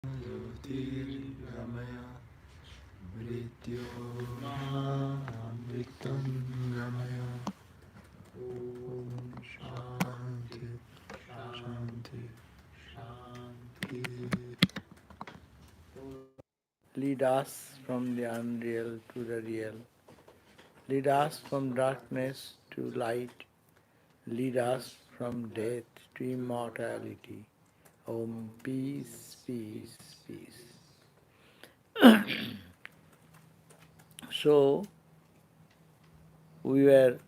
Jyotirgamaya Mrityomritam Gamaya. Om Shanti Shanti Shanti. Lead us from the unreal to the real. Lead us from darkness to light. Lead us from death to immortality. Om, peace, peace, peace. So, we were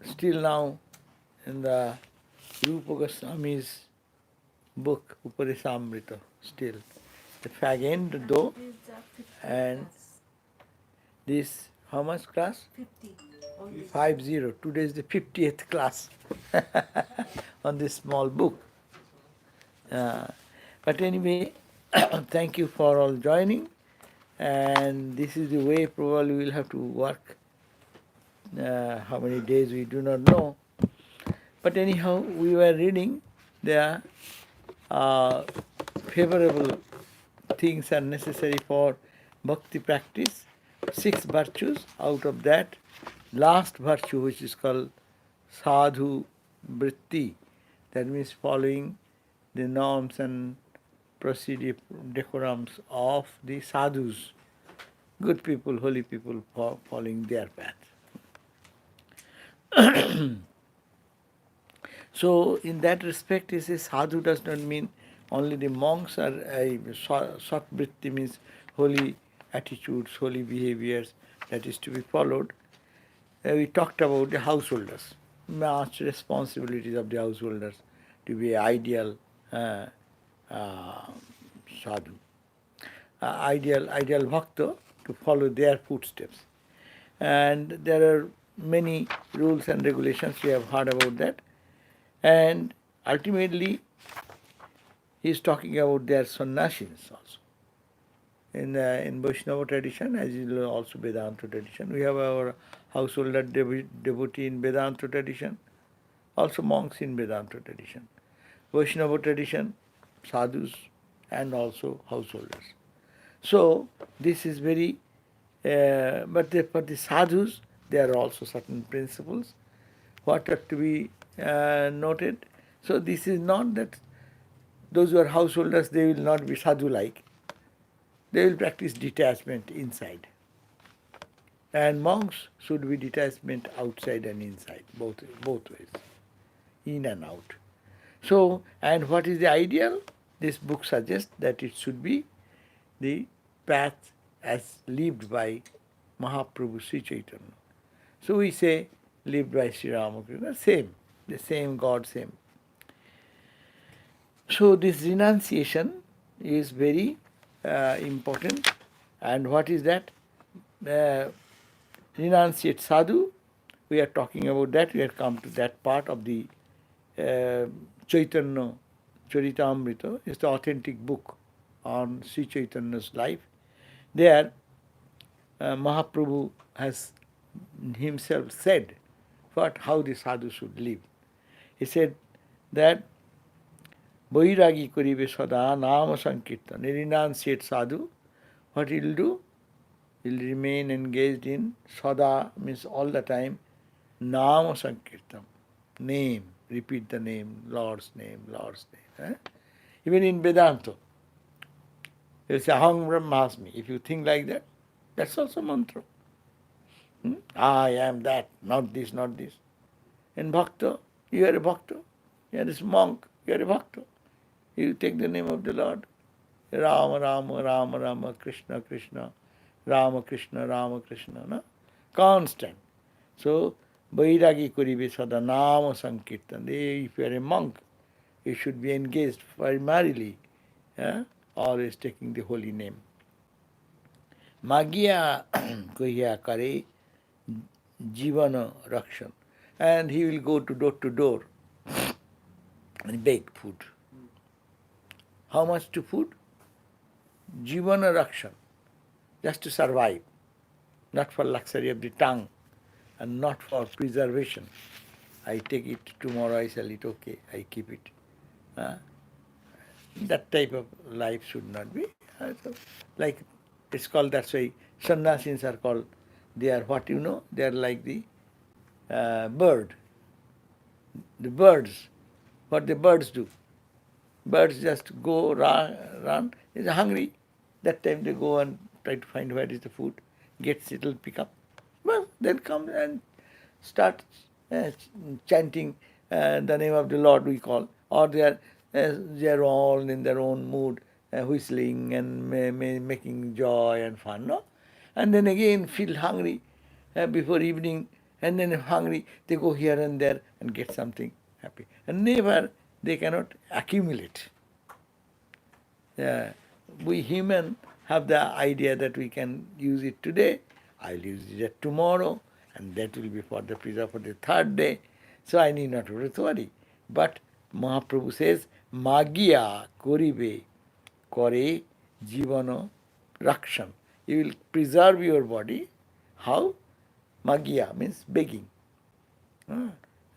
still now in the Rupa Goswami's book, Upadesamrta, still. The fag end though, and this, how much class? 50. 50. Today is the 50th class on this small book. But anyway, thank you for all joining. And this is the way probably we'll have to work. How many days we do not know. But anyhow, we were reading there favorable things are necessary for bhakti practice. 6 virtues. Out of that, last virtue, which is called sadhu vritti, that means following the norms and procedure decorums of the sadhus, good people, holy people, following their path. So in that respect, he says sadhu does not mean only the monks are satvritti, means holy attitudes, holy behaviors that is to be followed. We talked about the householders, much responsibilities of the householders to be ideal sadhu, ideal bhakta, to follow their footsteps. And there are many rules and regulations, we have heard about that. And ultimately, he is talking about their sannyasins also. In Vaishnava tradition, as is also Vedanta tradition, we have our householder devotee in Vedanta tradition, also monks in Vedanta tradition. Vaishnava tradition, sadhus, and also householders. So this is very, but for the sadhus, there are also certain principles what are to be noted. So this is not that those who are householders, they will not be sadhu-like. They will practice detachment inside. And monks should be detachment outside and inside, both ways, in and out. So, and what is the ideal? This book suggests that it should be the path as lived by Mahaprabhu Sri Chaitanya. So we say, lived by Sri Ramakrishna, same, the same God, same. So this renunciation is very important. And what is that? Renunciate sadhu. We are talking about that. We have come to that part of the Chaitanya Charitamrita. It's the authentic book on Sri Chaitanya's life. There, Mahaprabhu has himself said how the sadhu should live. He said that Vairagi karibe sada nama sankirtan. A renunciate sadhu, what he will do? He will remain engaged in sada, means all the time, nama sankirtan, name, repeat the name, Lord's name, Lord's name. Even in Vedanta, they will say aham brahmasmi. If you think like that, that's also mantra. I am that, not this, not this. In bhakta, you are a bhakta. You are this monk, you are a bhakta. You take the name of the Lord. Rama, Rama, Rama, Rama, Krishna, Krishna, Rama, Krishna, Rama, Krishna. No? Constant. So, Vairagi Kuribe Sada Nama Sankirtan. If you are a monk, you should be engaged primarily, always taking the holy name. Magya Kuhya Kare Jivana Rakshan. And he will go to door and beg food. How much to food? Jivana Rakshan. Just to survive. Not for luxury of the tongue and not for preservation. I take it tomorrow, I shall eat, okay, I keep it. That type of life should not be. So, like it's called, that's why sannyasis are called, they are what you know, they are like the bird. The birds, what the birds do. Birds just go run, is hungry. That time they go and try to find where is the food, gets it'll pick up. Well, then come and start uh, chanting the name of the Lord, we call, or they are all in their own mood, whistling and making joy and fun, no? And then again feel hungry before evening, and then if hungry, they go here and there and get something happy. And never, they cannot accumulate. We human have the idea that we can use it today, I'll use it tomorrow, and that will be for the preserve for the third day. So I need not worry. But Mahaprabhu says, Magiya koribe kore jivano rakshan. You will preserve your body. How? Magiya means begging.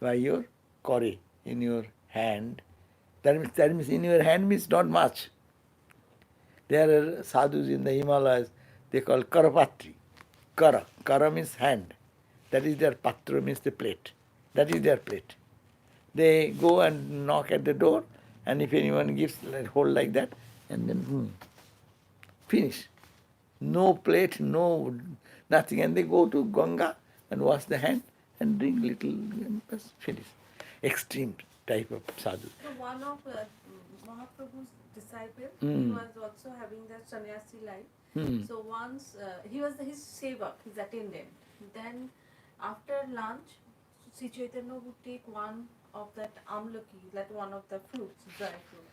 By your kore, in your hand. That means in your hand means not much. There are sadhus in the Himalayas, they call karapatri. Kara means hand. That is their patra, means the plate. That is their plate. They go and knock at the door, and if anyone gives, hold like that, and then finish. No plate, no nothing. And they go to Ganga and wash the hand and drink little, and finish. Extreme type of sadhu. So one of Mahaprabhu's disciples, he was also having that sannyasi life. So once he was his sevak, his attendant. Then after lunch, Sri Chaitanya would take one of that amlaki, like one of the fruits, dry fruit.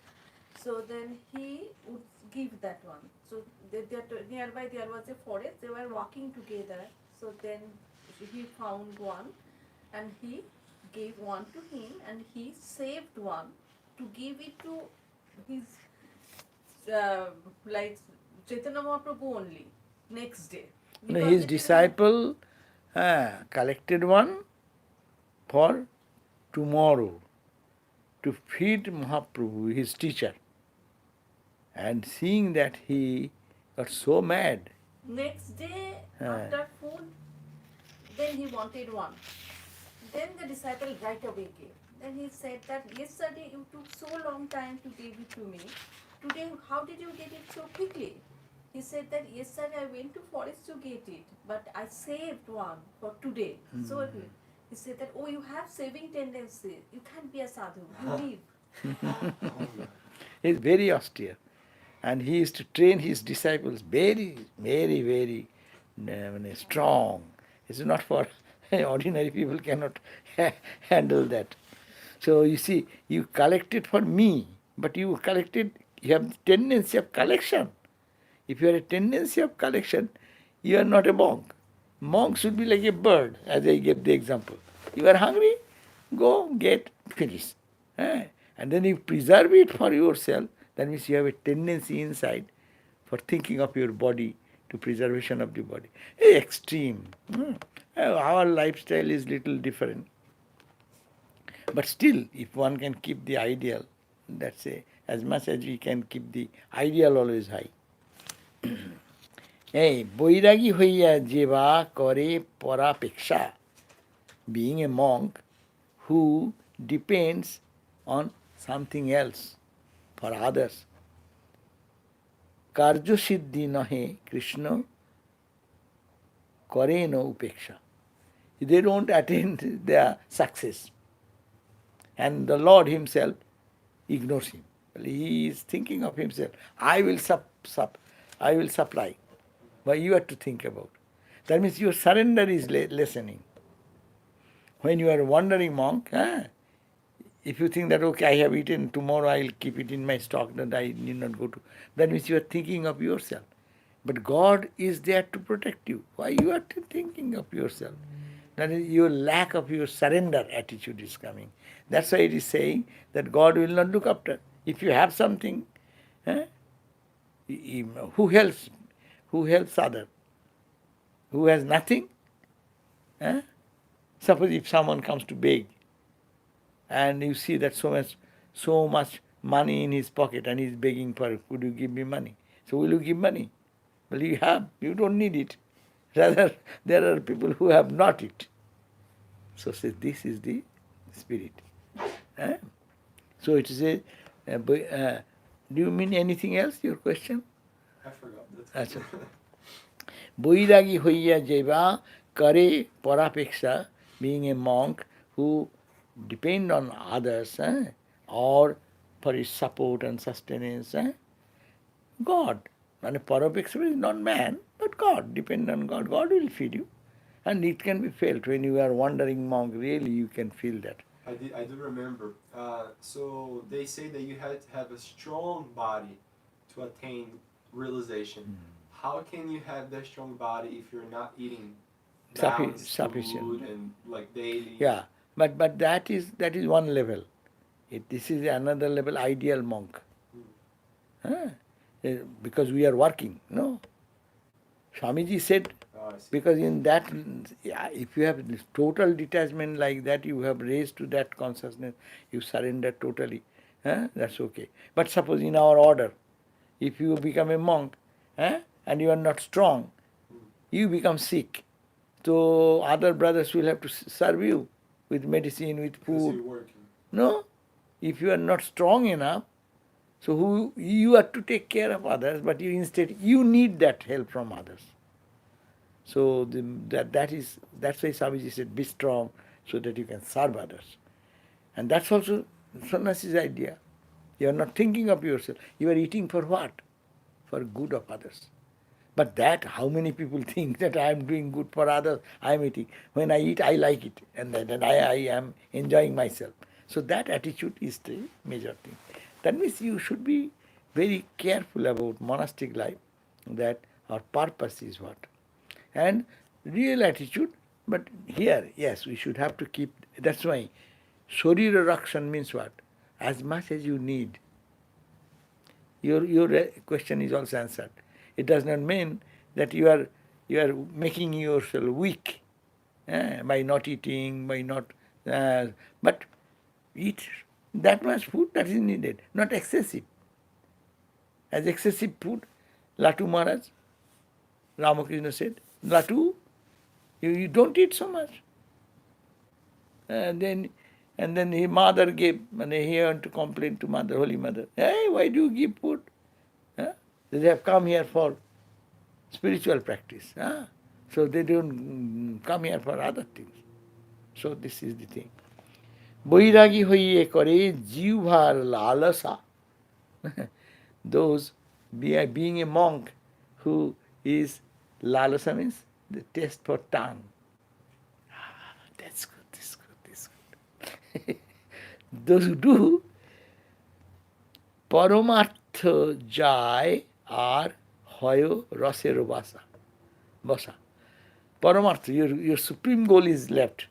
So then he would give that one. So nearby there was a forest. They were walking together. So then he found one, and he gave one to him, and he saved one to give it to his like Chaitanya Mahaprabhu only next day. No, his disciple collected one for tomorrow to feed Mahaprabhu, his teacher. And seeing that, he got so mad. Next day, after food, then he wanted one. Then the disciple right away gave. Then he said that yesterday you took so long time to give it to me. Today, how did you get it so quickly? He said that yesterday I went to forest to get it, but I saved one for today. So he said that, oh, you have saving tendency. You can't be a sadhu. You leave. He is very austere. And he used to train his disciples very, very, very strong. It's not for ordinary people, cannot handle that. So you see, you collected for me, but you have the tendency of collection. If you have a tendency of collection, you are not a monk. Monk should be like a bird, as I gave the example. You are hungry, go get, finish. And then you preserve it for yourself. That means you have a tendency inside for thinking of your body, to preservation of the body. Extreme. Our lifestyle is little different. But still, if one can keep the ideal, that's as much as we can keep the ideal always high. বৈরাগী হইয়া যেবা করে পরাপেক্ষা, being a monk who depends on something else for others. কার্যসিদ্ধি নহে কৃষ্ণ করেন উপেক্ষা. They don't attain their success. And the Lord himself ignores him. He is thinking of himself. I will supply. But you have to think about. That means your surrender is lessening. When you are a wandering monk, if you think that, okay, I have eaten, tomorrow I will keep it in my stock, that I need not go to, that means you are thinking of yourself. But God is there to protect you. Why you are thinking of yourself? That is your lack of your surrender attitude is coming. That's why it is saying that God will not look after. If you have something, who helps? Who helps other? Who has nothing? Suppose if someone comes to beg, and you see that so much money in his pocket and he's begging for, could you give me money? So will you give money? Well, you have, you don't need it. Rather, there are people who have not it. So say, this is the spirit. Eh? So it is a, do you mean anything else, your question? I forgot that. Achha. Boiragi hoiya jeva kare parapeksha, being a monk who depend on others, or for his support and sustenance. God. And parapeksha is not man, but God. Depend on God. God will feed you. And it can be felt when you are wandering monk, really you can feel that. I do remember. So they say that you had to have a strong body to attain realization. How can you have that strong body if you're not eating balanced Sufficient. food and like daily? Yeah, but that is one level. This is another level, ideal monk. Because we are working, no? Swamiji said, because in that, if you have this total detachment like that, you have raised to that consciousness, you surrender totally, that's okay. But suppose in our order, if you become a monk, and you are not strong, you become sick. So other brothers will have to serve you with medicine, with Because food. you're working. No, if you are not strong enough, so you are to take care of others, but you need that help from others. So that's why Swamiji said, be strong so that you can serve others. And that's also sannyasi's idea. You are not thinking of yourself. You are eating for what? For good of others. But that, how many people think that I am doing good for others, I am eating. When I eat, I like it, and then I am enjoying myself. So that attitude is the major thing. That means you should be very careful about monastic life, that our purpose is what. And real attitude, but here, yes, we should have to keep, that's why Sharira Rakshan means what? As much as you need. Your question is also answered. It does not mean that you are making yourself weak by not eating, by not, but eat that much food that is needed, not excessive. As excessive food, Latu Maharaj, Ramakrishna said, Latu, you don't eat so much. And then his mother gave, and he went to complain to Mother, Holy Mother, hey, why do you give food? They have come here for spiritual practice. So they don't come here for other things. So this is the thing. Boiragi hoiye kore jivhar lalasa. Those, being a monk who is, lalasa means the taste for tongue. That's good, this good, this good. Those who do, paramartha jai are hoyo rasero basa. Paramartha, your supreme goal is left.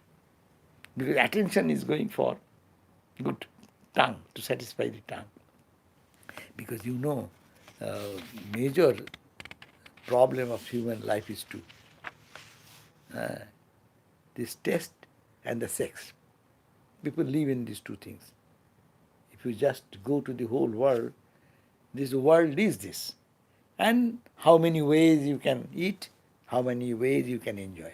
Because attention is going for good tongue, to satisfy the tongue. Because major problem of human life is two. This taste and the sex. People live in these two things. If you just go to the whole world, this world is this. And how many ways you can eat, how many ways you can enjoy.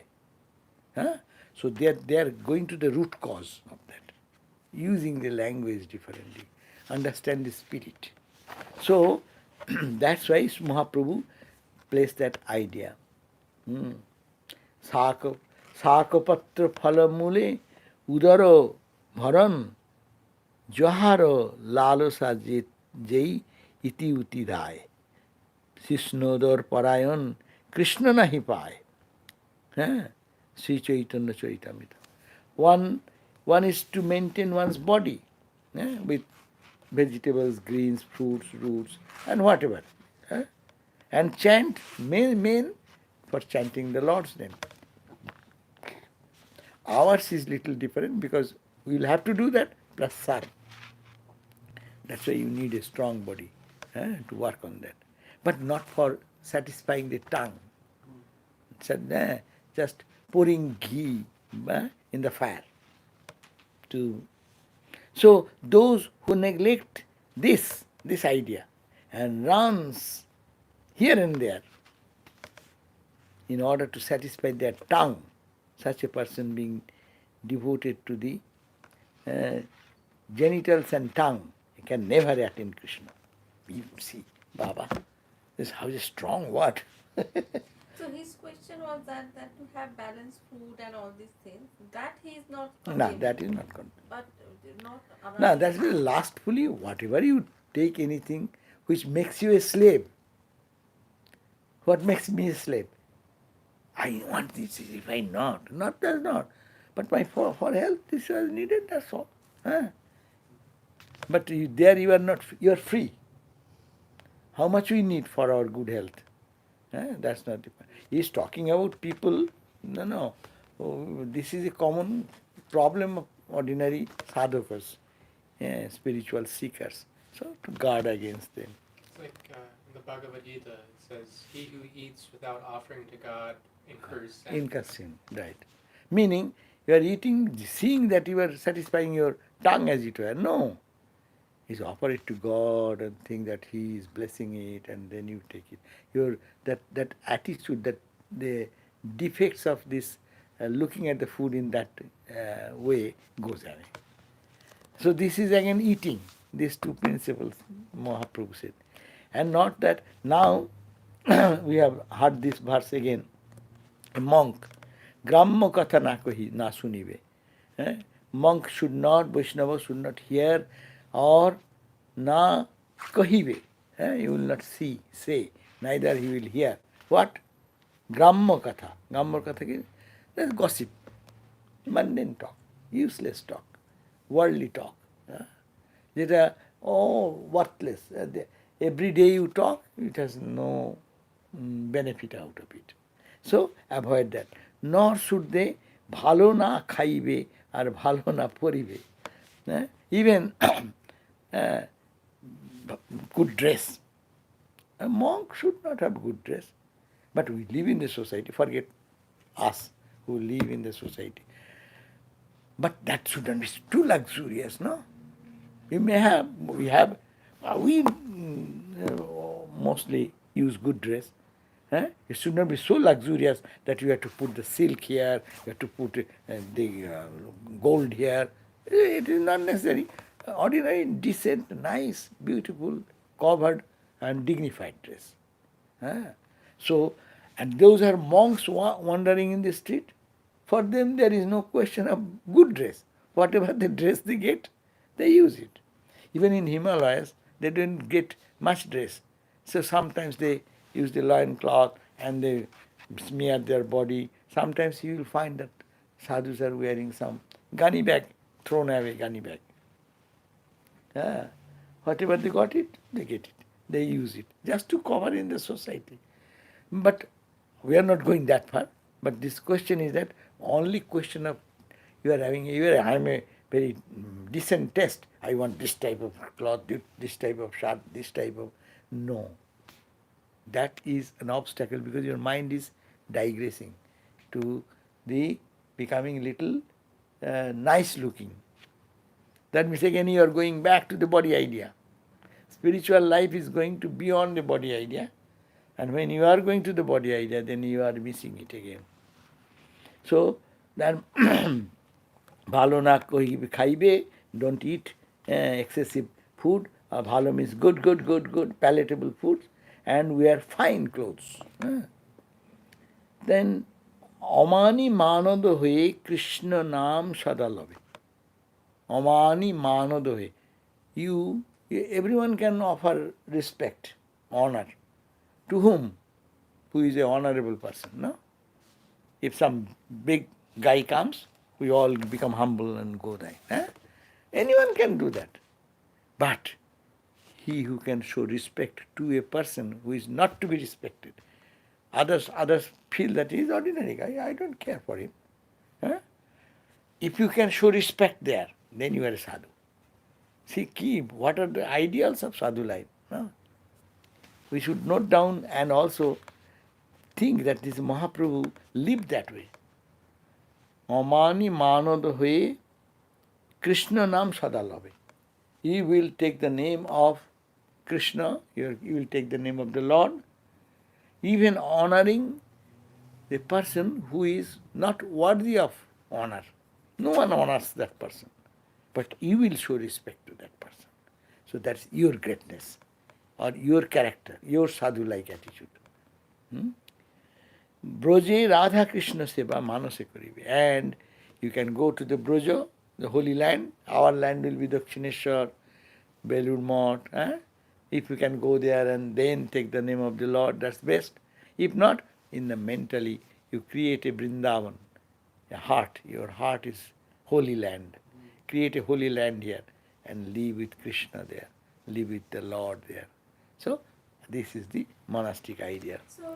So they are going to the root cause of that, using the language differently, understand the spirit. So that's why Mahaprabhu placed that idea. Sakapatra phalamule udaro bharan jaharo lalasa jai iti uti rai. Sishnodar parayan Krishna nahi paye. Sri Chaitanya Charitamrita. One is to maintain one's body with vegetables, greens, fruits, roots, and whatever. And chant, main for chanting the Lord's name. Ours is little different because we will have to do that plus serve. That's why you need a strong body to work on that. But not for satisfying the tongue. Just pouring ghee in the fire. So those who neglect this idea and runs here and there in order to satisfy their tongue, such a person being devoted to the uh, genitals and tongue, he can never attain Krishna. You see, Baba, this how is a strong word. So his question was that to have balanced food and all these things, that he is not No, condemning. that is not content. But not No, another. that is lastfully, whatever you take anything which makes you a slave. What makes me a slave? I want this, if I not, that's not. But for health, this was needed, that's all. Huh? But there you are not, you are free. How much we need for our good health? That's not different. He is talking about people, no. Oh, this is a common problem of ordinary sadhakas, spiritual seekers. So to guard against them. It's like in the Bhagavad Gita, it says, "He who eats without offering to God incurs sin." Incurs sin, right. Meaning, you are eating, seeing that you are satisfying your tongue as it were. No. Is offer it to God and think that He is blessing it, and then you take it. Your that attitude, that the defects of this looking at the food in that way goes away. So this is again eating. These two principles Mahaprabhu said, and not that now we have heard this verse again. A monk, Gramma katha na sunibe. Monk should not, Vaishnava should not hear or na kahive. You will not see, say, neither he will hear. What? Gramma katha. Gramma katha is that's gossip, mundane talk, useless talk, worldly talk. That worthless. Every day you talk, it has no benefit out of it. So avoid that. Nor should they bhalo na khaibe or bhalo na poribe. Even good dress. A monk should not have good dress. But we live in the society, forget us who live in the society. But that shouldn't be too luxurious, no? We mostly use good dress. It should not be so luxurious that you have to put the silk here, you have to put the gold here. It is not necessary. Ordinary, decent, nice, beautiful, covered and dignified dress. So, and those are monks wandering in the street. For them there is no question of good dress. Whatever the dress they get, they use it. Even in Himalayas, they don't get much dress. So sometimes they use the loin cloth and they smear their body. Sometimes you will find that sadhus are wearing some gunny bag, thrown away gunny bag. Whatever they got it, they get it. They use it just to cover in the society. But we are not going that far. But this question is that only question of I am a very decent taste. I want this type of cloth, this type of shirt, this type of... No. That is an obstacle because your mind is digressing to the becoming little nice looking. That means again you are going back to the body idea. Spiritual life is going to beyond the body idea. And when you are going to the body idea, then you are missing it again. So, then bhalo na khaibe, don't eat excessive food. Bhalo means good, palatable food, and wear fine clothes. Then, amani manado hoye Krishna naam sadalave. Amani manado hoye. Everyone can offer respect, honor. To whom? Who is a honorable person, no? If some big guy comes, we all become humble and go there. Anyone can do that. But he who can show respect to a person who is not to be respected, others feel that he is ordinary guy, I don't care for him. If you can show respect there, then you are a sadhu. See, what are the ideals of sadhu life? We should note down and also think that this Mahaprabhu lived that way. Amani manad hoye Krishna naam sadalave. You will take the name of Krishna, you will take the name of the Lord, even honoring the person who is not worthy of honor. No one honors that person, but you will show respect to that person. So that's your greatness, or your character, your sadhu-like attitude. Broje Radha Krishna Seva Manase Karibe. And you can go to the Broja, the holy land. Our land will be Dakshineshwar, Belur Math. If you can go there and then take the name of the Lord, that's best. If not, in the mentally, you create a Vrindavan, a heart. Your heart is holy land. Create a holy land here and live with Krishna there. Live with the Lord there. So, this is the monastic idea. So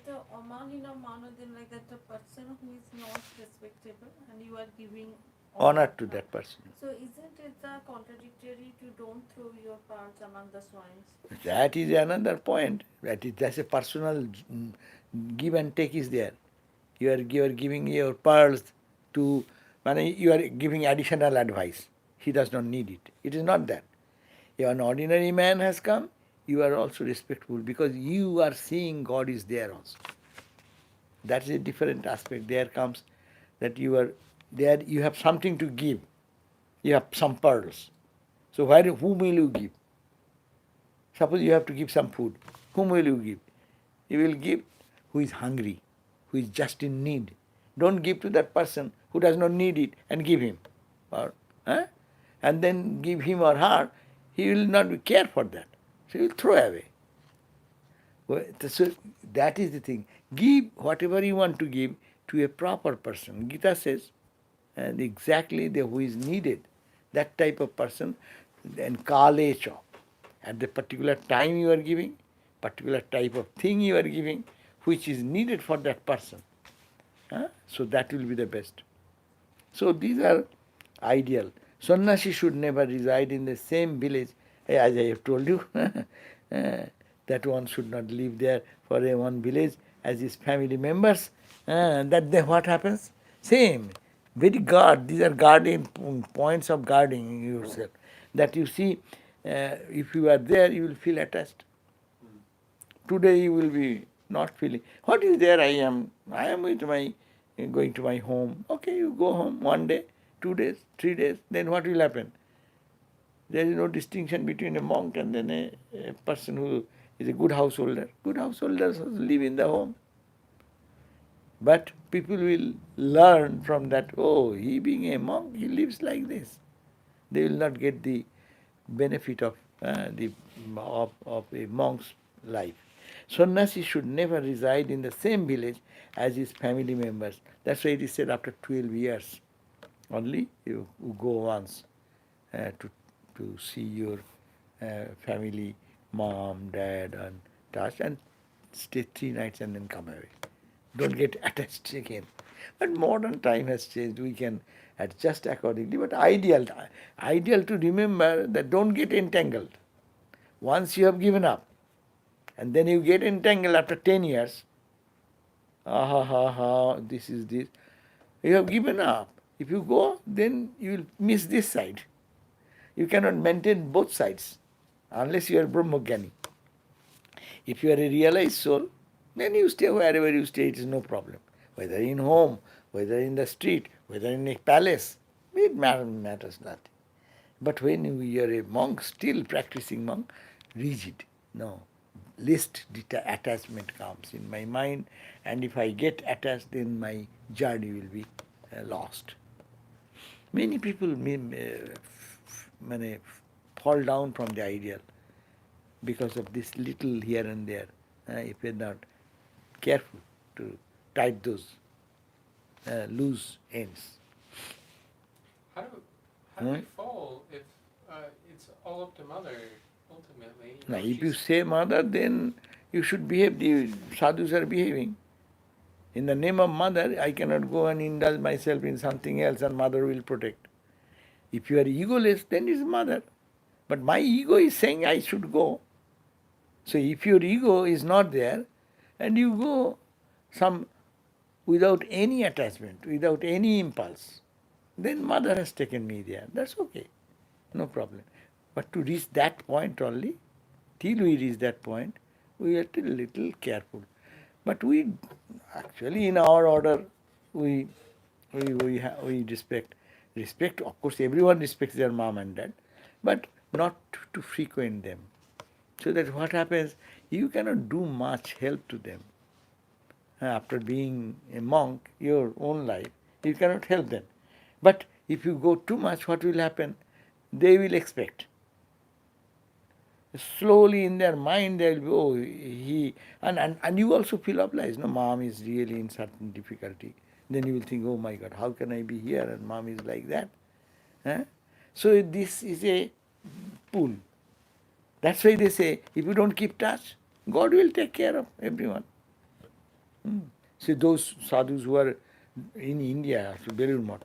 the Amanina Manodin, like that, the person who is not respectable and you are giving Honor to that person. So isn't it contradictory to don't throw your pearls among the swines? That is another point. That's a personal give and take is there. You are giving your pearls to, you are giving additional advice. He does not need it. It is not that. If an ordinary man has come, you are also respectful because you are seeing God is there also. That is a different aspect. There comes that you are there, you have something to give. You have some pearls. So whom will you give? Suppose you have to give some food. Whom will you give? You will give who is hungry, who is just in need. Don't give to that person who does not need it and give him. And then give him or her, he will not care for that. So he will throw away. So that is the thing. Give whatever you want to give to a proper person. Gita says, and exactly who is needed, that type of person, then kalecha. At the particular time you are giving, particular type of thing you are giving, which is needed for that person. So that will be the best. So these are ideal. Sannyasi should never reside in the same village, as I have told you, that one should not live there for one village as his family members. What happens? Same. Very guard. These are guarding points of guarding yourself. That you see, if you are there, you will feel attached. Today you will be not feeling. What is there? I am with going to my home. Okay, you go home 1 day, 2 days, 3 days. Then what will happen? There is no distinction between a monk and then a person who is a good householder. Good householders live in the home. But people will learn from that, oh, he being a monk, he lives like this. They will not get the benefit of a monk's life. Sannyasi should never reside in the same village as his family members. That's why it is said after 12 years only you go once to see your family, mom, dad, and touch, and stay 3 nights and then come away. Don't get attached again. But modern time has changed. We can adjust accordingly. But ideal to remember that don't get entangled. Once you have given up, and then you get entangled after 10 years, this is this. You have given up. If you go, then you will miss this side. You cannot maintain both sides unless you are Brahmajnani. If you are a realized soul, then you stay wherever you stay, it is no problem. Whether in home, whether in the street, whether in a palace, it matters nothing. But when you are a monk, still practicing monk, rigid, no. Least attachment comes in my mind, and if I get attached, then my journey will be lost. Many people fall down from the ideal because of this little here and there, if we are not careful to tight those loose ends. How do we fall if it's all up to mother ultimately? Now, if you say mother, then you should behave. The sadhus are behaving. In the name of mother, I cannot go and indulge myself in something else, and mother will protect. If you are egoless, then it's mother. But my ego is saying I should go. So if your ego is not there, and you go without any attachment, without any impulse, then mother has taken me there. That's okay. No problem. But to reach that point only, till we reach that point, we have to be little careful. But we actually in our order we we respect. Of course, everyone respects their mom and dad, but not to frequent them. So that what happens, you cannot do much help to them. After being a monk, your own life, you cannot help them. But if you go too much, what will happen? They will expect. Slowly in their mind they will be, oh, and you also feel obliged. No, mom is really in certain difficulty. Then you will think, oh my God, how can I be here and mom is like that? So this is a pull. That's why they say, if you don't keep touch, God will take care of everyone. See, those sadhus who are in India, so Belur Math,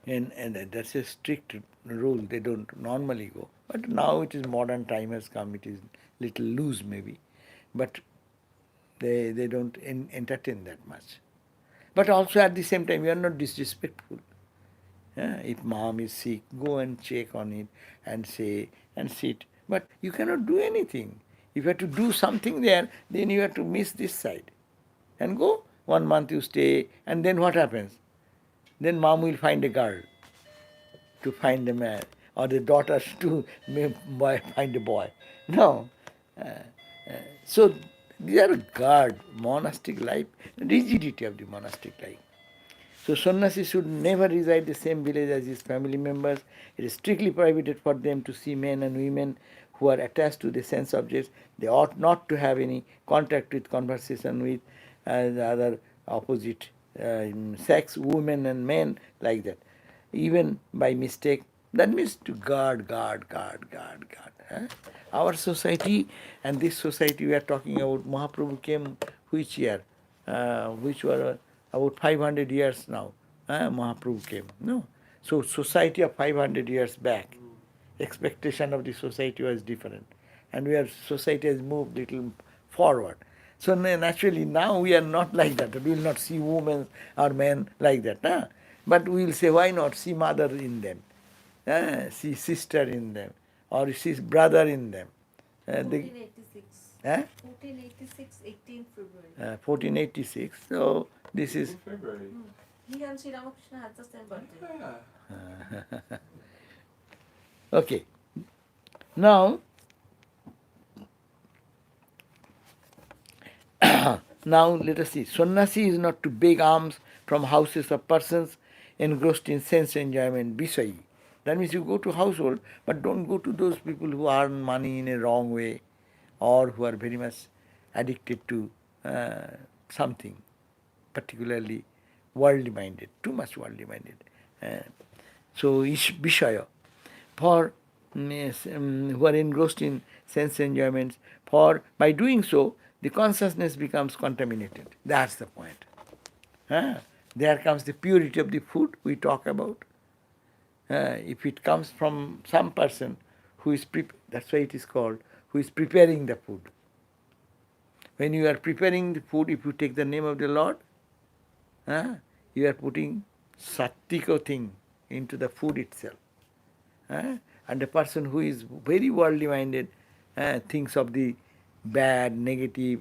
and that's a strict rule. They don't normally go. But now it is modern time has come. It is little loose maybe, but they don't entertain that much. But also at the same time, we are not disrespectful. If mom is sick, go and check on it and say and sit. But you cannot do anything. If you have to do something there, then you have to miss this side. And go, 1 month you stay, and then what happens? Then mom will find a girl to find a man, or the daughter to find a boy. No. So these are guard, monastic life, rigidity of the monastic life. So sannyasi should never reside the same village as his family members. It is strictly prohibited for them to see men and women who are attached to the sense objects. They ought not to have any contact with, conversation with the other opposite sex, women and men, like that. Even by mistake, that means to guard. Our society and this society we are talking about, Mahaprabhu came which year? Which were about 500 years now. Mahaprabhu came. No. So society of 500 years back, expectation of the society was different. And society has moved little forward. So naturally now we are not like that. We will not see women or men like that. But we will say, why not see mother in them? See sister in them, or see brother in them. 1486. 1486, 18 February. 1486. So this is. In February. He and Sri Ramakrishna had the same birthday. Yeah. Okay. Now, let us see. Sannyasi is not to beg alms from houses of persons engrossed in sense enjoyment, Visai. That means you go to household, but don't go to those people who earn money in a wrong way or who are very much addicted to something, particularly worldly minded, too much worldly minded. So, Vishaya, for who are engrossed in sense enjoyments, for by doing so, the consciousness becomes contaminated. That's the point. There comes the purity of the food we talk about. If it comes from some person who is that's why it is called, who is preparing the food. When you are preparing the food, if you take the name of the Lord, you are putting sattvika thing into the food itself. And the person who is very worldly minded thinks of the bad, negative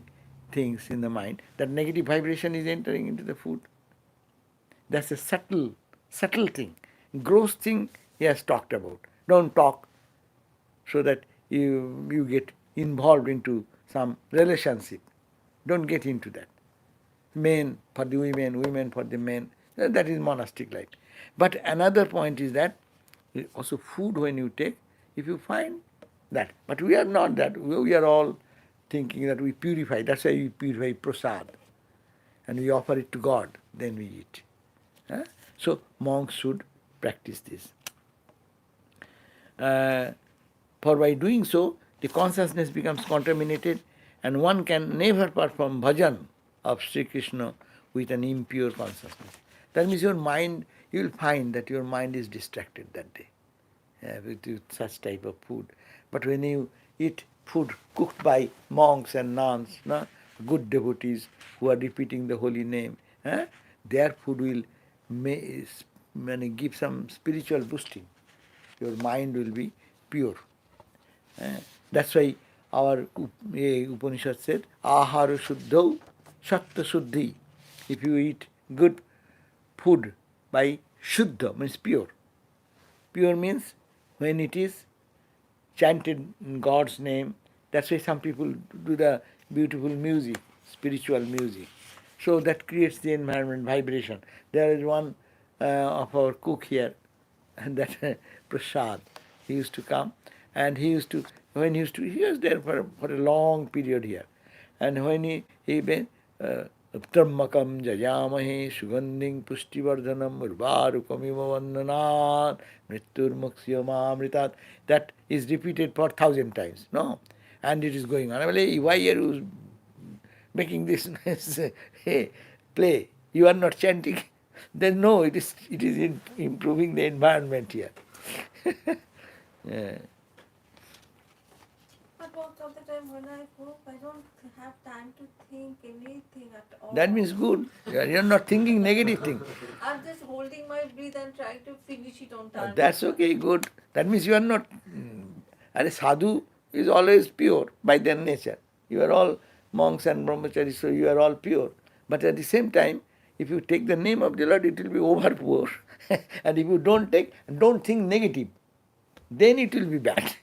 things in the mind. That negative vibration is entering into the food. That's a subtle thing. Gross thing he has talked about. Don't talk so that you get involved into some relationship. Don't get into that. Men for the women, women for the men. That is monastic life. But another point is that also food when you take, if you find that. But we are not that. We are all thinking that we purify. That's why we purify prasad. And we offer it to God. Then we eat. So monks should practice this. For by doing so, the consciousness becomes contaminated and one can never perform bhajan of Sri Krishna with an impure consciousness. That means your mind, you will find that your mind is distracted that day with such type of food. But when you eat food cooked by monks and nuns, good devotees who are repeating the holy name, their food will give some spiritual boosting. Your mind will be pure. That's why our Upanishad said, Ahara Shuddhau Sattva Shuddhi. If you eat good food by Shuddha, means pure. Pure means when it is chanted in God's name. That's why some people do the beautiful music, spiritual music. So that creates the environment, vibration. There is one of our cook here, and that Prasad, he used to come, and he was there for a long period here. And when he went, Uttarmakam jayamahe sugandhing pushtivardhanam urvarukamiva vandanat mritturmuksya mamritat. That is repeated for 1,000 times, no? And it is going on. Why are you making this play? You are not chanting. Then no, it is improving the environment here. Yeah. But most of the time when I cook, I don't have time to think anything at all. That means good. You are not thinking negative thing. I'm just holding my breath and trying to finish it on time. That's okay, good. That means you are not. A sadhu is always pure by their nature. You are all monks and brahmacharis, so you are all pure. But at the same time, if you take the name of the Lord, it will be over pure. And if you don't think negative, then it will be bad.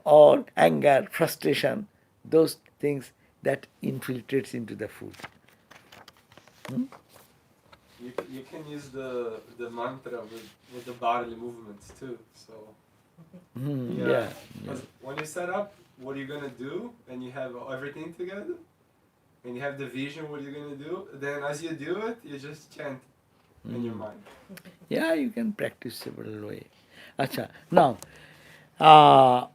Or anger, frustration, those things that infiltrates into the food. You can use the mantra with the bodily movements too. So Yeah. 'Cause when you set up what you're gonna do and you have everything together and you have the vision what you're gonna do, then as you do it, you just chant in your mind. Yeah, you can practice several ways. Acha. Now, uh,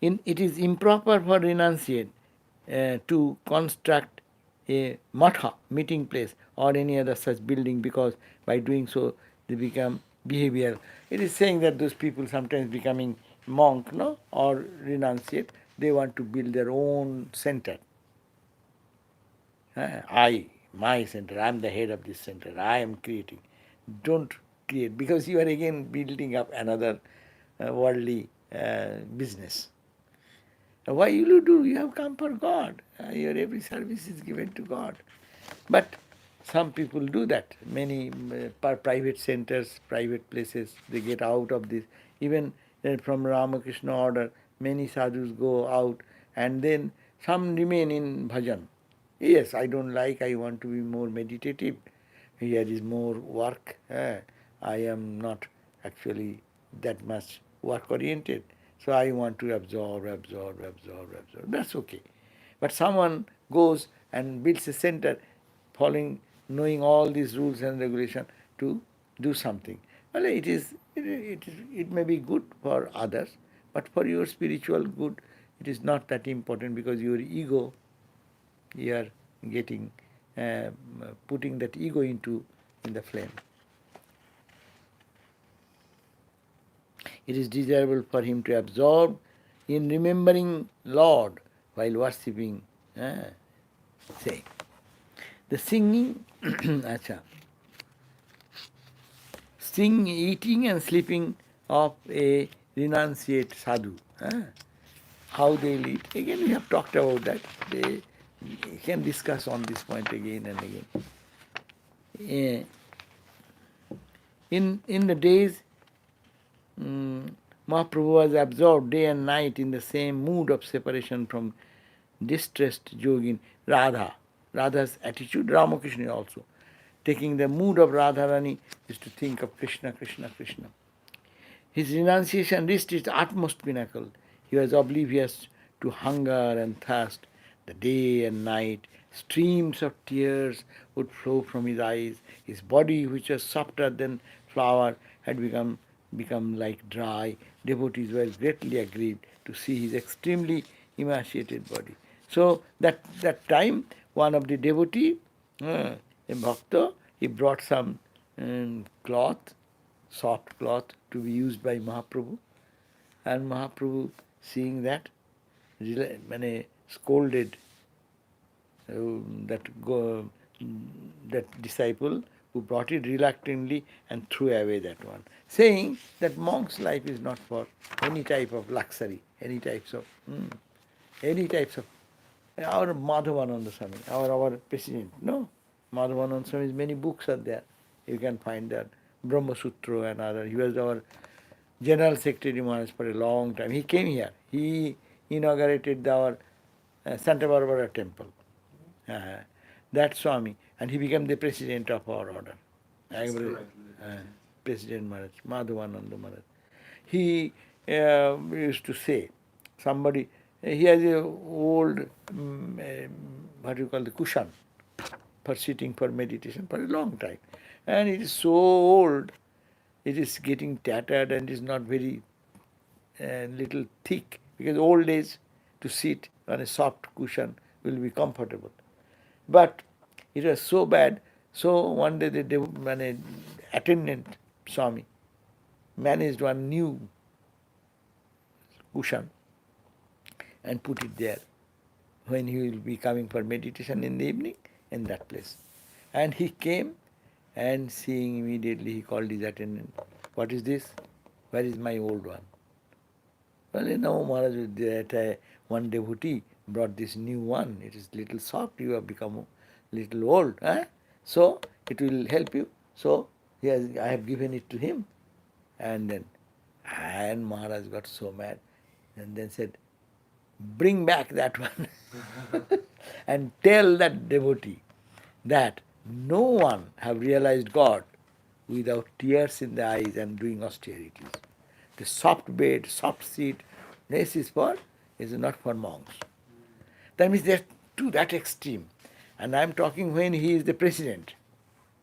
it is improper for renunciate to construct a matha, meeting place, or any other such building, because by doing so they become behavior. It is saying that those people sometimes becoming monk, no, or renunciate, they want to build their own center. My center, I am the head of this center, I am creating. Don't create, because you are again building up another worldly business. Why you do? You have come for God. Your every service is given to God. But some people do that. Many private centers, private places, they get out of this. Even from Ramakrishna order, many sadhus go out, and then some remain in bhajan. Yes, I don't like, I want to be more meditative. Here is more work. I am not actually that much work oriented. So I want to absorb. That's okay. But someone goes and builds a center, knowing all these rules and regulations to do something. Well, it may be good for others, but for your spiritual good, it is not that important, because your ego, you are getting, putting that ego in the flame. It is desirable for him to absorb in remembering Lord while worshipping. Say. The singing, eating and sleeping of a renunciate sadhu. How they eat. Again, we have talked about that. They can discuss on this point again and again. In the days, Mahaprabhu was absorbed day and night in the same mood of separation from distressed yogin Radha. Radha's attitude, Ramakrishna also. Taking the mood of Radharani is to think of Krishna, Krishna, Krishna. His renunciation reached its utmost pinnacle. He was oblivious to hunger and thirst. The day and night, streams of tears would flow from his eyes. His body, which was softer than flower, had become like dry. Devotees were greatly aggrieved to see his extremely emaciated body. So that time, one of the devotee, a bhakta, he brought some cloth, soft cloth, to be used by Mahaprabhu. And Mahaprabhu, seeing that, scolded that disciple who brought it reluctantly and threw away that one, saying that monk's life is not for any type of luxury, any types of our Madhavananda Swami, our president. No, Madhavananda Swami's many books are there. You can find that Brahma Sutra and other. He was our General Secretary Maharaj for a long time. He came here. He inaugurated our Santa Barbara temple. That Swami. And he became the president of our order. That's correct. President Maharaj, Madhavananda Maharaj. He used to say, somebody, he has a old, what do you call the cushion for sitting for meditation for a long time. And it is so old, it is getting tattered and is not very little thick, because old age to sit on a soft cushion will be comfortable. But it was so bad, so one day the attendant Swami managed one new cushion and put it there when he will be coming for meditation in the evening in that place. And he came and seeing immediately he called his attendant, "What is this? Where is my old one?" Well, no, Maharaj, that one devotee brought this new one. It is little soft, you have become little old. So it will help you. So I have given it to him. And Maharaj got so mad and then said, "Bring back that one and tell that devotee that no one have realized God without tears in the eyes and doing austerities. The soft bed, soft seat, this is not for monks." That means they're to that extreme. And I'm talking when he is the president,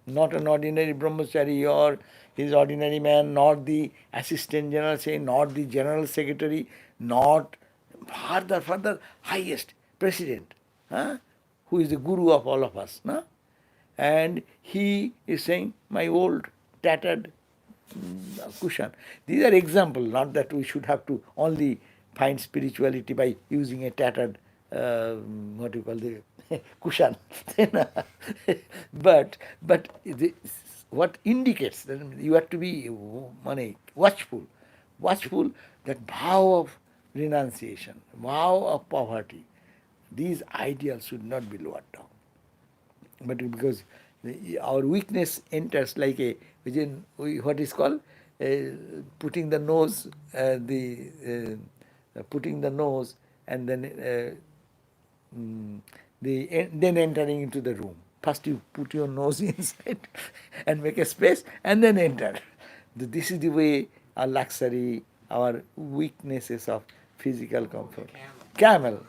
not an ordinary brahmachari or his ordinary man, not the assistant general, say, not the general secretary, not further highest president, who is the guru of all of us. And he is saying, "My old tattered cushion." These are examples, not that we should have to only find spirituality by using a tattered, cushion. but what indicates that you have to be watchful that vow of renunciation, vow of poverty. These ideals should not be lowered down. But because our weakness enters like what is called putting the nose, and then then entering into the room. First you put your nose inside and make a space and then enter. This is the way our luxury, our weaknesses of physical comfort. Camel.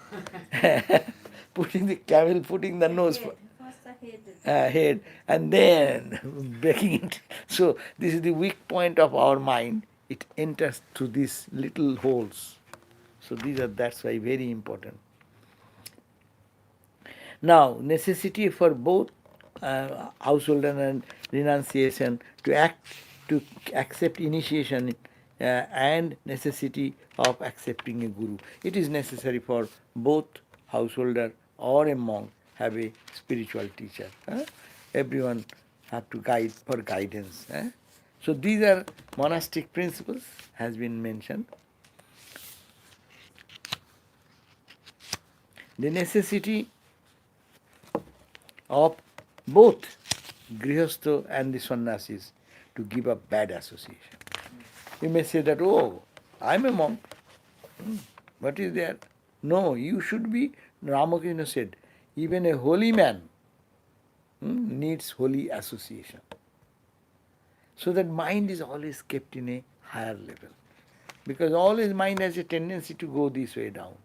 Putting the nose. Head and then breaking it. So this is the weak point of our mind. It enters through these little holes. So that's why very important. Now, necessity for both householder and renunciation to accept initiation and necessity of accepting a guru. It is necessary for both householder or a monk have a spiritual teacher. Everyone have to guide for guidance. So these are monastic principles has been mentioned. The necessity of both Grihastha and the sannyasis to give up bad association. You may say that, "Oh, I'm a monk. What is there?" No, you should be, Ramakrishna said, even a holy man needs holy association. So that mind is always kept in a higher level. Because always mind has a tendency to go this way down.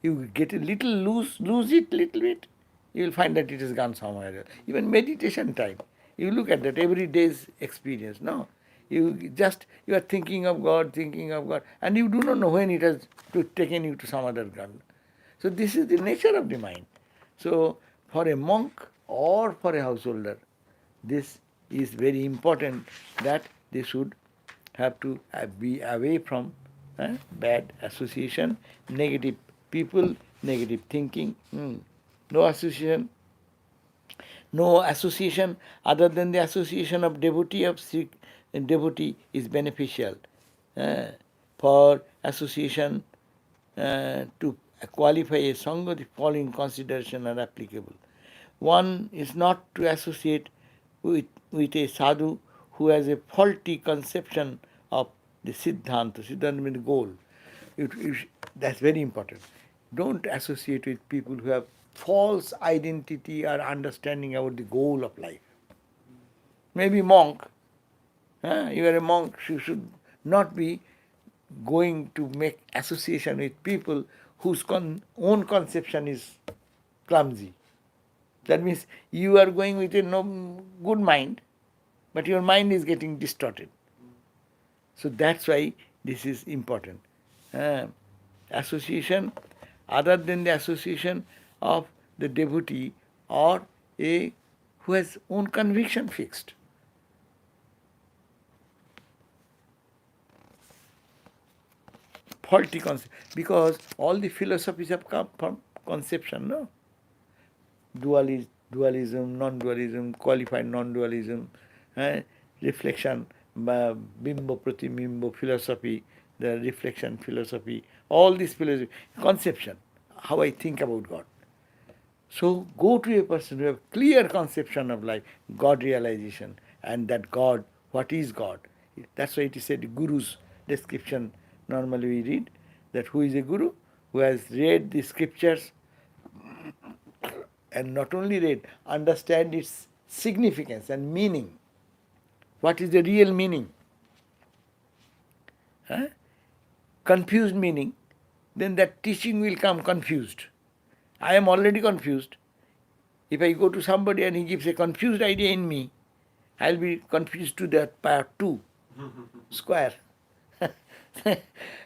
You get a little lose it little bit, you will find that it has gone somewhere else. Even meditation time, you look at that every day's experience. No, you are thinking of God, and you do not know when it has taken you to some other ground. So this is the nature of the mind. So for a monk or for a householder, this is very important that they should have to be away from bad association, negative people, negative thinking. No association, No association other than the association of devotee is beneficial. For association to qualify a sangha, the following considerations are applicable. One is not to associate with a sadhu who has a faulty conception of the Siddhanta. Siddhanta means goal. That's very important. Don't associate with people who have false identity or understanding about the goal of life. Maybe monk. You are a monk, you should not be going to make association with people whose own conception is clumsy. That means you are going with a good mind, but your mind is getting distorted. So that's why this is important. Association, other than the association of the devotee or a who has own conviction fixed. Faulty concept, because all the philosophies have come from conception, no? Dualism, non-dualism, qualified non-dualism, reflection, bimbo pratibimbo philosophy, the reflection philosophy, all this philosophy, conception, how I think about God. So go to a person who have clear conception of life, God realization, and that God, what is God? That's why it is said, Guru's description, normally we read, that who is a Guru? Who has read the scriptures and not only read, understand its significance and meaning. What is the real meaning? Confused meaning, then that teaching will come confused. I am already confused. If I go to somebody and he gives a confused idea in me, I will be confused to that part 2 square.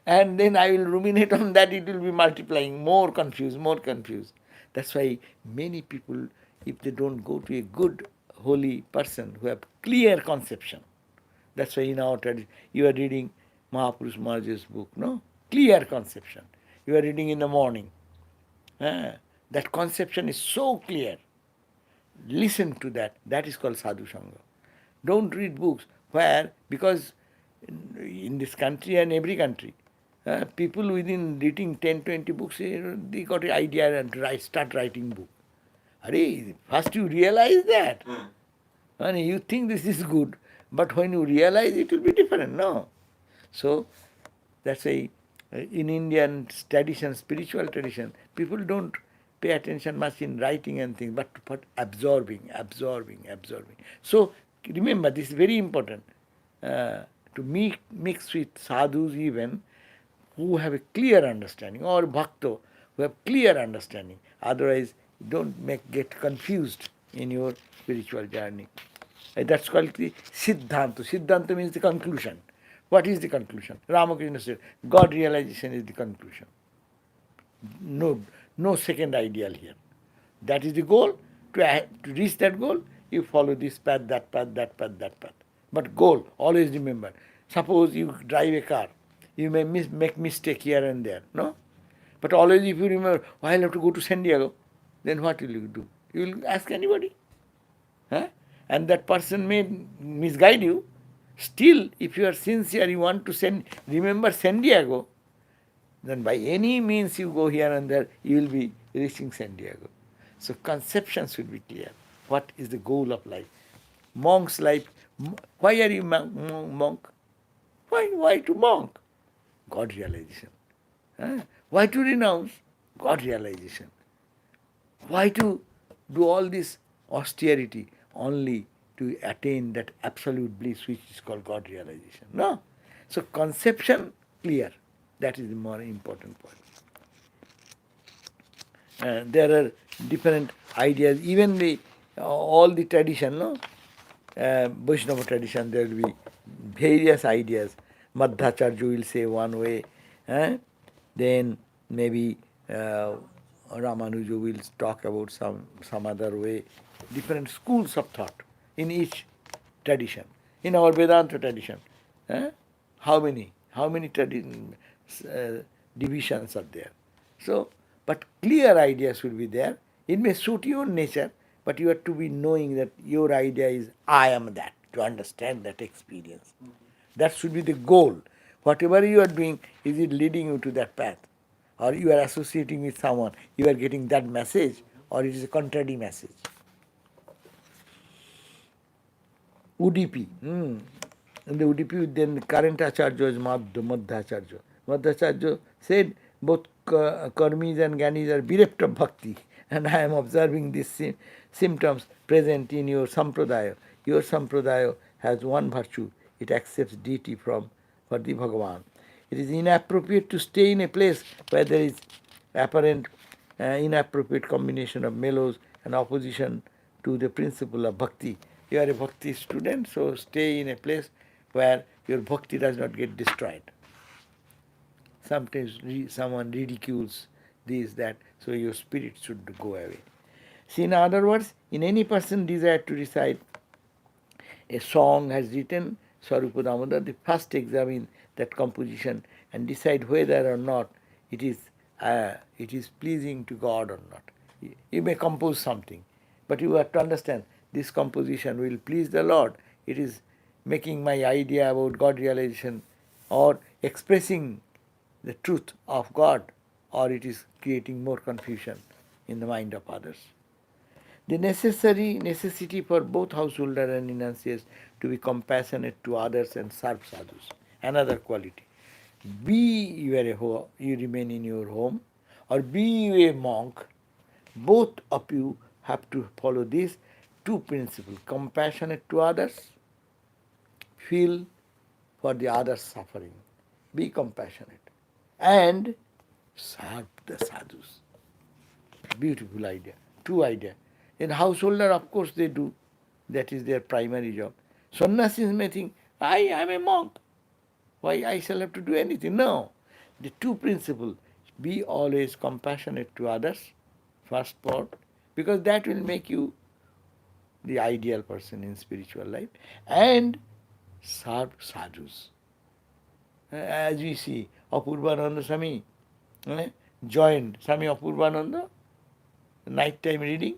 And then I will ruminate on that, it will be multiplying, more confused, more confused. That's why many people, if they don't go to a good holy person who have clear conception, that's why in our tradition, you are reading Mahapurush Maharaj's book, no? Clear conception. You are reading in the morning. That conception is so clear. Listen to that. That is called sadhu sangha. Don't read books where, because in this country and every country, people within reading 10, 20 books, they got an idea and start writing book. First you realize that. And you think this is good, but when you realize it will be different, no? So, that's why in Indian tradition, spiritual tradition, people don't pay attention much in writing and things, but absorbing. So, remember, this is very important, to mix with sadhus even, who have a clear understanding, or bhakto, who have clear understanding. Otherwise, don't get confused in your spiritual journey. That's called the Siddhanta. Siddhanta means the conclusion. What is the conclusion? Ramakrishna said, God realization is the conclusion. No second ideal here. That is the goal. To reach that goal, you follow this path, that path, that path, that path. But goal, always remember. Suppose you drive a car, you may make mistake here and there, no? But always if you remember, oh, I'll have to go to San Diego, then what will you do? You will ask anybody. And that person may misguide you. Still, if you are sincere, you want to remember San Diego, then by any means you go here and there, you will be reaching San Diego. So conception should be clear. What is the goal of life? Monk's life. Why are you monk? Why to monk? God realization. Why to renounce? God realization. Why to do all this austerity? Only to attain that absolute bliss which is called God realization. No? So conception clear. That is the more important point. There are different ideas. Even all the tradition, no? Vaishnava tradition, there will be various ideas. Madhacharya will say one way. Then maybe Ramanuja will talk about some other way. Different schools of thought in each tradition. In our Vedanta tradition, how many divisions are there? So, but clear ideas will be there. It may suit your nature, but you have to be knowing that your idea is I am that, to understand that experience. That should be the goal. Whatever you are doing, is it leading you to that path? Or you are associating with someone, you are getting that message, or it is a contrary message. UDP. In the UDP, then the current Acharya is Madhyacharya. Madhyacharya said both Karmis and Gyanis are bereft of bhakti, and I am observing these symptoms present in your Sampradaya. Your Sampradaya has one virtue, it accepts deity for the Bhagavan. It is inappropriate to stay in a place where there is apparent inappropriate combination of mellows and opposition to the principle of bhakti. You are a bhakti student, so stay in a place where your bhakti does not get destroyed. Sometimes someone ridicules this, that, so your spirit should go away. See, in other words, in any person desired to recite a song has written, Upadesamrta, they first examine that composition and decide whether or not it is pleasing to God or not. You may compose something, but you have to understand this composition will please the Lord. It is making my idea about God realization or expressing the truth of God, or it is creating more confusion in the mind of others. The necessity for both householder and renunciates to be compassionate to others and serve sadhus. Another quality. Be you remain in your home, or be you a monk, both of you have to follow these two principles: compassionate to others, feel for the other's suffering, be compassionate, and serve the sadhus. Beautiful idea, true idea. In householder, of course, they do. That is their primary job. Sannyasis may think, I am a monk. Why I shall have to do anything? No. The two principles, be always compassionate to others, first part, because that will make you the ideal person in spiritual life, and serve sadhus. As we see, Apurvananda Swami joined Swami Apurvananda, night-time reading.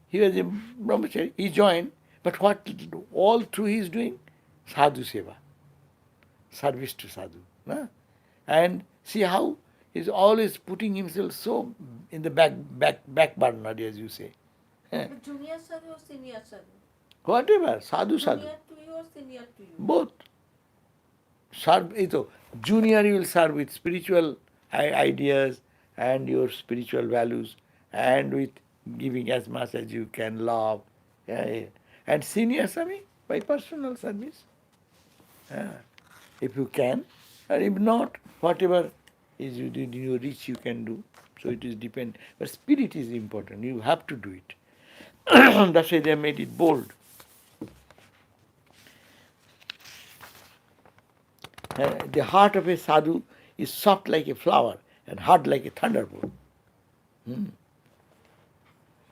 He was a brahmachari, he joined, but what all through he is doing? Sadhu seva, service to sadhu. No? And see how he is always putting himself so in the back burner, as you say. But junior sadhu or senior sadhu? Whatever, sadhu. Junior to you or senior to you? Both. Junior you will serve with spiritual ideas and your spiritual values, and with giving as much as you can, love. And senior Swami, by personal service. If you can, or if not, whatever is within your reach you can do. So it is depend. But spirit is important. You have to do it. That's why they made it bold. The heart of a sadhu is soft like a flower and hard like a thunderbolt.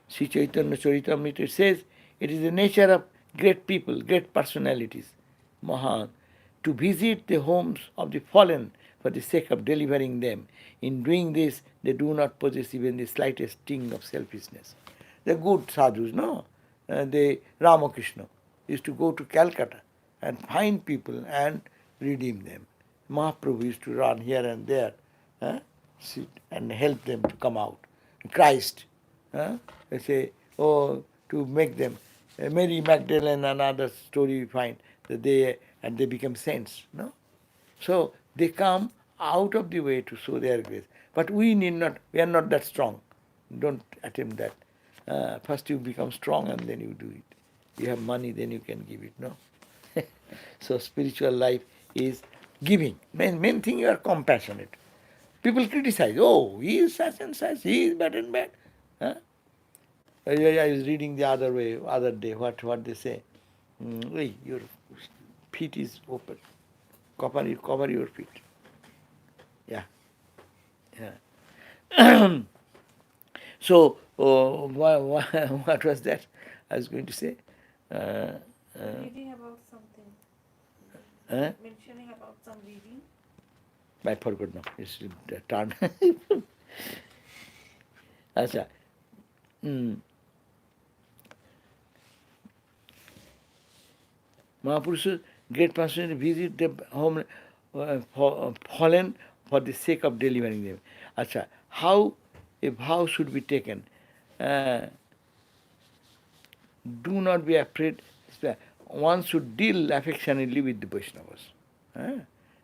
Sri Chaitanya Charitamrita says it is the nature of great people, great personalities, Mahan, to visit the homes of the fallen for the sake of delivering them. In doing this, they do not possess even the slightest sting of selfishness. The good sadhus, no? The Ramakrishna used to go to Calcutta and find people and redeem them. Mahaprabhu used to run here and there, sit and help them to come out. Christ, they say, to make them. Mary Magdalene, another story we find, that they become saints. No? So they come out of the way to show their grace. But we are not that strong. Don't attempt that. First you become strong and then you do it. You have money, then you can give it. No? So spiritual life is giving. Main thing, you are compassionate. People criticize, he is such and such, he is bad and bad. I was reading the other day, what they say. Your feet is open. Cover your feet. Yeah. So, what was that I was going to say? Reading about something. Mentioning about some reading. I forgot now. It's the turn. Acha. Mahapurushas, great personality, visit the home fallen for the sake of delivering them. Acha, how a vow should be taken? Uh, do not be afraid. One should deal affectionately with the Vaishnavas. Eh?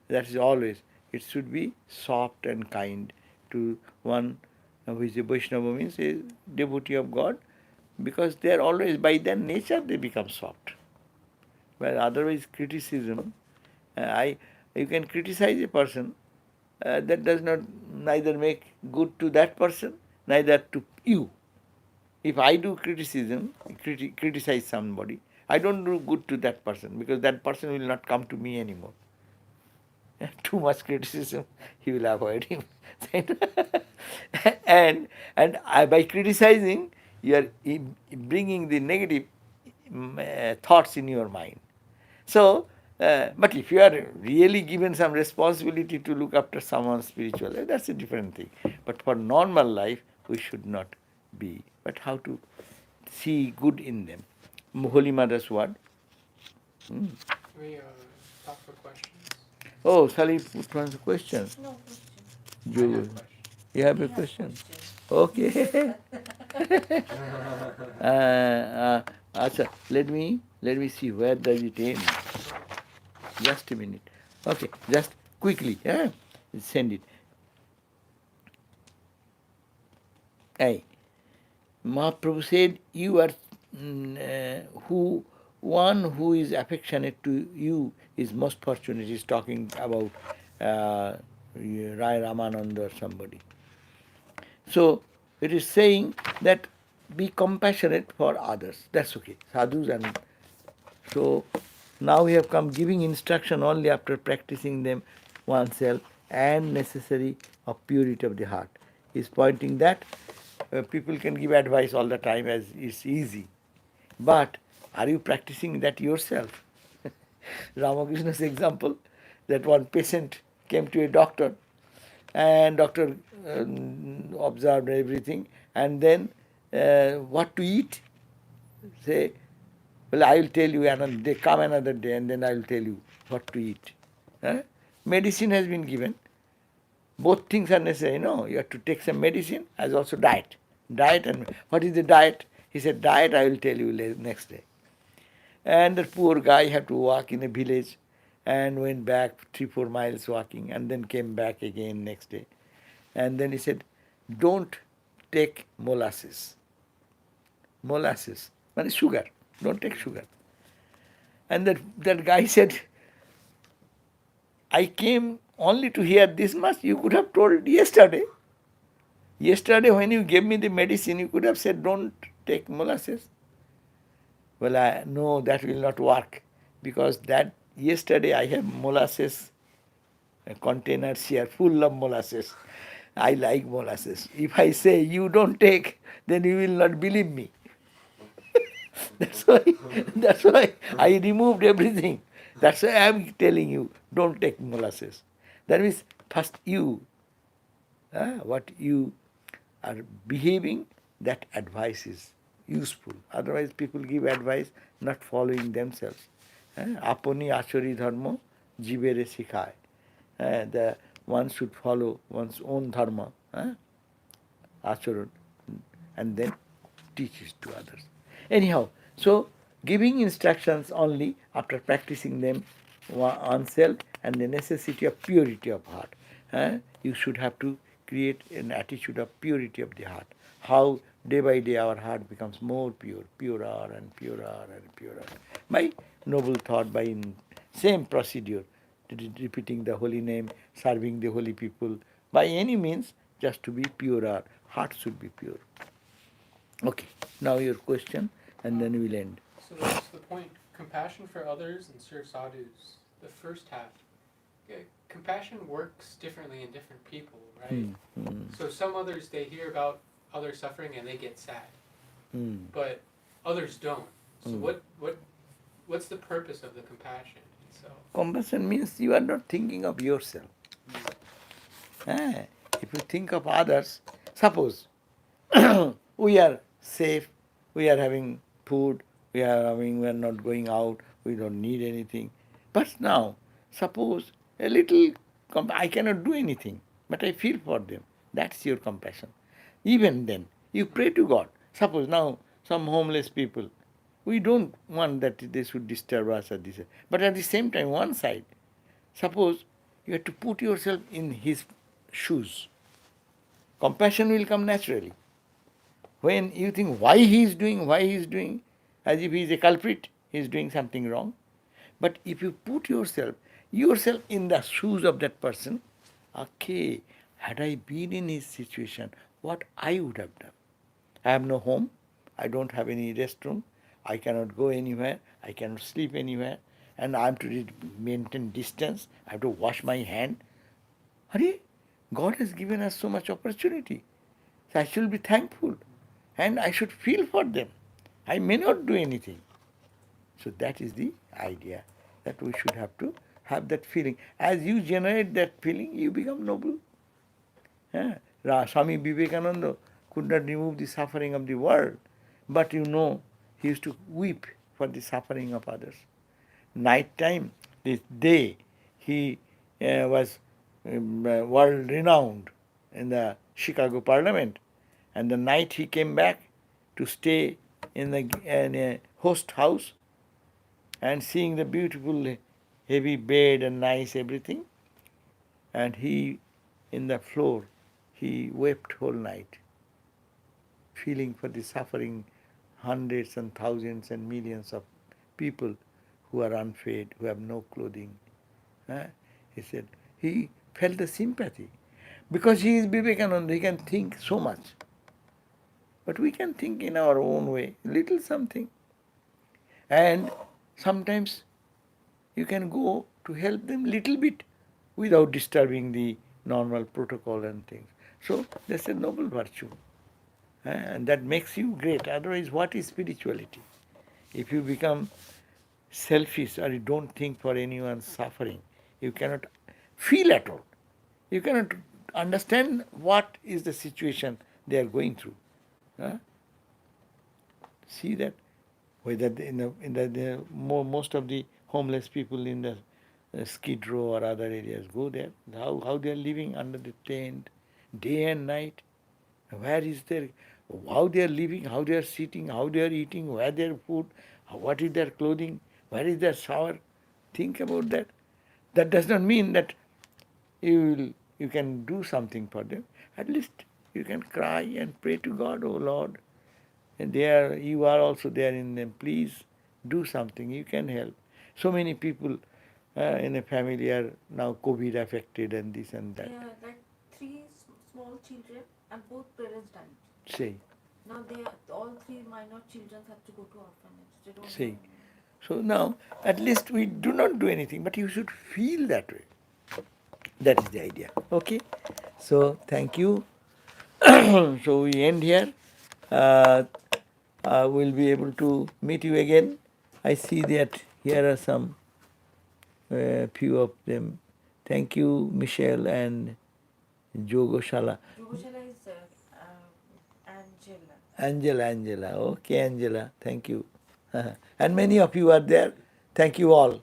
That is always. It should be soft and kind to one who is a Vaishnava, means a devotee of God, because they are always, by their nature, they become soft. But otherwise, criticism, I you can criticize a person, that does not neither make good to that person, neither to you. If I do criticism, criticize somebody, I don't do good to that person, because that person will not come to me anymore. Too much criticism, he will avoid him. and by criticizing, you are bringing the negative thoughts in your mind. So, but if you are really given some responsibility to look after someone's spiritual life, that's a different thing. But for normal life, we should not be. But how to see good in them? Holy Mother's word. Can we stop for questions? Oh, shall we put one question? No question. I have a You, question. you have a We have question? question. Okay. Acha, let me see where does it end. Just a minute. Okay, just quickly, send it. Hey, Mahaprabhu said, you are one who is affectionate to you is most fortunate. He's talking about Rai Ramananda or somebody. So it is saying that be compassionate for others. That's okay. Sadhus and so now we have come giving instruction only after practicing them oneself and necessary of purity of the heart. He is pointing that people can give advice all the time as it's easy. But are you practicing that yourself? Ramakrishna's example, that one patient came to a doctor and doctor observed everything, and then what to eat? Say, well, I will tell you another day, come another day, and then I will tell you what to eat. Medicine has been given. Both things are necessary, no? You have to take some medicine as also diet. Diet, and what is the diet? He said, diet I will tell you next day. And the poor guy had to walk in a village and went back 3-4 miles walking, and then came back again next day. And then he said, don't take molasses. Molasses, means sugar. Don't take sugar. And that guy said, I came only to hear this much. You could have told yesterday. Yesterday when you gave me the medicine, you could have said, don't take molasses. Well, no, that will not work, because that yesterday I have molasses containers here full of molasses. I like molasses. If I say you don't take, then you will not believe me. That's why I removed everything. That's why I am telling you, don't take molasses. That means first you, what you are behaving, that advice is useful. Otherwise people give advice not following themselves. Apani achari dharma jivere sikhai. The one should follow one's own dharma, acharan, and then teach it to others. Anyhow, so giving instructions only after practicing them oneself and the necessity of purity of heart. You should have to create an attitude of purity of the heart. How day by day our heart becomes more pure, purer and purer and purer. By noble thought, by same procedure, repeating the holy name, serving the holy people, by any means, just to be purer. Heart should be pure. Okay, now your question, and then we'll end. So that's the point. Compassion for others and serve sadhus. The first half. Compassion works differently in different people, right? So some others, they hear about other suffering and they get sad, but others don't. So what's the purpose of the compassion itself? Compassion means you are not thinking of yourself. If you think of others, suppose we are safe, we are having food, we are not going out, we don't need anything. But now, suppose a little, I cannot do anything, but I feel for them. That's your compassion. Even then, you pray to God. Suppose now some homeless people, we don't want that they should disturb us or this. But at the same time, one side, suppose you have to put yourself in his shoes. Compassion will come naturally. When you think why he is doing, as if he is a culprit, he is doing something wrong. But if you put yourself in the shoes of that person, okay, had I been in his situation, what I would have done. I have no home, I don't have any restroom, I cannot go anywhere, I cannot sleep anywhere, and I have to maintain distance, I have to wash my hand. Hare, God has given us so much opportunity. So I should be thankful and I should feel for them. I may not do anything. So that is the idea, that we should have to have that feeling. As you generate that feeling, you become noble. Swami Vivekananda could not remove the suffering of the world, but he used to weep for the suffering of others. Night time, this day, he was world renowned in the Chicago Parliament, and the night he came back to stay in a host house, and seeing the beautiful heavy bed and nice everything, and he in the floor, he wept whole night, feeling for the suffering hundreds and thousands and millions of people who are unfed, who have no clothing. He said he felt the sympathy. Because he is Vivekananda, he can think so much. But we can think in our own way, little something. And sometimes you can go to help them little bit without disturbing the normal protocol and things. So that's a noble virtue. And that makes you great. Otherwise, what is spirituality? If you become selfish or you don't think for anyone's suffering, you cannot feel at all. You cannot understand what is the situation they are going through. See that whether most of the homeless people in the Skid Row or other areas go there, how they are living under the tent, day and night. Where is their, how they are living, how they are sitting, how they are eating, where their food, what is their clothing, where is their shower. Think about that. That does not mean that you can do something for them. At least you can cry and pray to God, oh Lord. And you are also there in them. Please do something. You can help. So many people in a family are now COVID affected and this and that. Yeah, like three small children and both parents died. Say. Now all three minor children have to go to orphanage. They don't See. have- So now, at least we do not do anything, but you should feel that way. That is the idea. Okay? So, thank you. So, we end here. We'll be able to meet you again. I see that here are some few of them. Thank you, Michelle and Jogoshala. Yugoshala is Angela. Angela. Okay, Angela. Thank you. And many of you are there. Thank you all.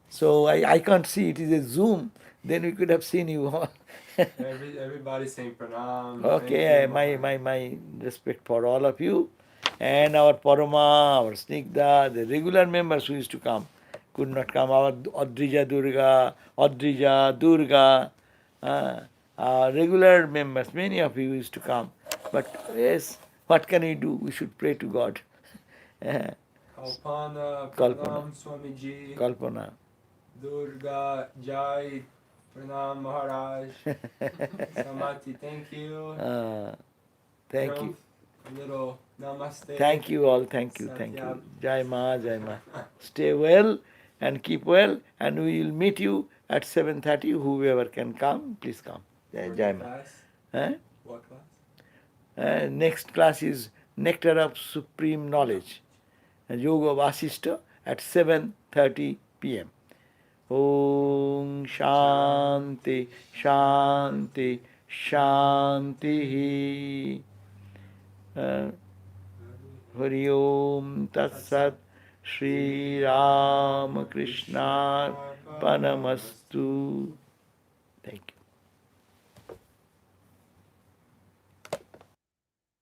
So I can't see, it is a Zoom. Then we could have seen you all. Everybody saying pranam. Okay, thank you. my respect for all of you. And our Parama, our Snigdha, the regular members who used to come, could not come. Our Adrija Durga, our regular members, many of you used to come. But yes, what can we do? We should pray to God. Kalpana, Kalpana. pranam Swamiji. Kalpana. Durga, Jai, pranam Maharaj. Samati, thank you. Thank you. A little namaste. Thank you all. Thank you. Jai Ma, Jai Ma. Stay well and keep well. And we will meet you at 7:30. Whoever can come, please come. Jai Ma. Class? What class? Next class is Nectar of Supreme Knowledge, Yoga Vasishta at 7:30 p.m. Om Shanti Shanti Shanti. Hari Om Tat Sat. Shri Ram Krishna Panamastu. Thank you.